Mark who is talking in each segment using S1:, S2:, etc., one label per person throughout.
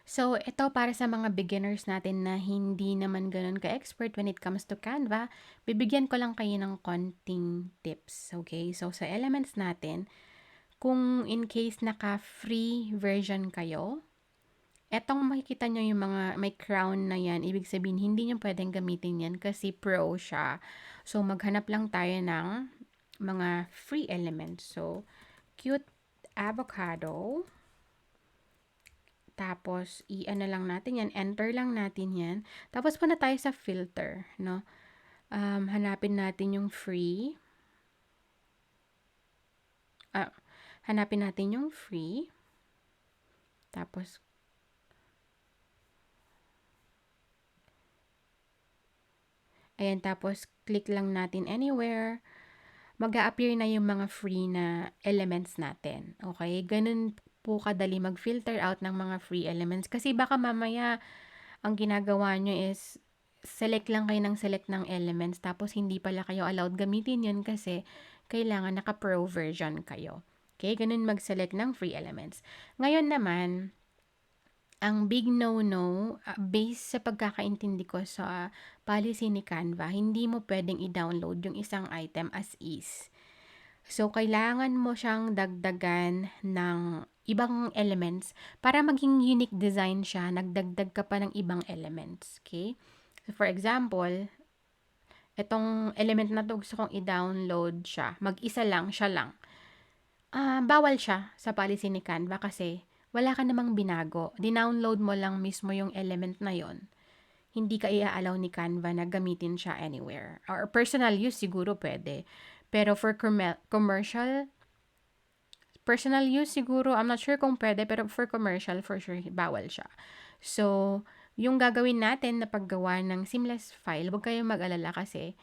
S1: So, ito para sa mga beginners natin na hindi naman gano'n ka-expert when it comes to Canva, bibigyan ko lang kayo ng konting tips, okay? So, sa elements natin, kung in case naka-free version kayo, etong makikita nyo yung mga may crown na yan, ibig sabihin, hindi nyo pwedeng gamitin yan kasi pro siya. So, maghanap lang tayo ng mga free elements. So, cute avocado. Tapos, i-ano lang natin yan, enter lang natin yan. Tapos, punta tayo sa filter, no? Hanapin natin yung free. Hanapin natin yung free. Tapos, ayan, tapos, click lang natin anywhere. Mag-a-appear na yung mga free na elements natin. Okay? Ganun po kadali mag-filter out ng mga free elements. Kasi baka mamaya, ang ginagawa nyo is, select lang kayo ng select ng elements, tapos hindi pala kayo allowed gamitin yun kasi kailangan naka-pro version kayo. Okay? Ganun mag-select ng free elements. Ngayon naman, ang big no-no, based sa pagkakaintindi ko sa policy ni Canva, hindi mo pwedeng i-download yung isang item as is. So, kailangan mo siyang dagdagan ng ibang elements para maging unique design siya, nagdagdag ka pa ng ibang elements. Okay? So, for example, itong element na to gusto kong i-download siya. Mag-isa lang, siya lang. Bawal siya sa policy ni Canva kasi wala ka namang binago. Dinownload mo lang mismo yung element na yon. Hindi ka i-allow ni Canva na gamitin siya anywhere. Or personal use siguro pwede. Pero for commercial, personal use siguro, I'm not sure kung pwede, pero for commercial, for sure, bawal siya. So, yung gagawin natin na paggawa ng seamless file, huwag kayong mag-alala kasi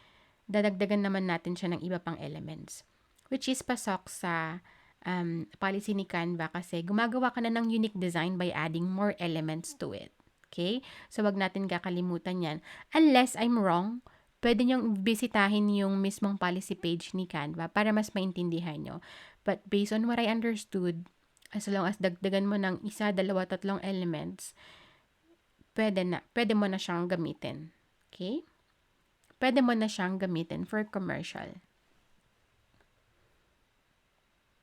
S1: dadagdagan naman natin siya ng iba pang elements. Which is pasok sa policy ni Canva kasi gumagawa ka na ng unique design by adding more elements to it. Okay? So, wag natin kakalimutan yan. Unless I'm wrong, pwede nyong bisitahin yung mismong policy page ni Canva para mas maintindihan nyo. But based on what I understood, as long as dagdagan mo ng isa, dalawa, tatlong elements, pwede mo na siyang gamitin. Okay? Pwede mo na siyang gamitin for commercial.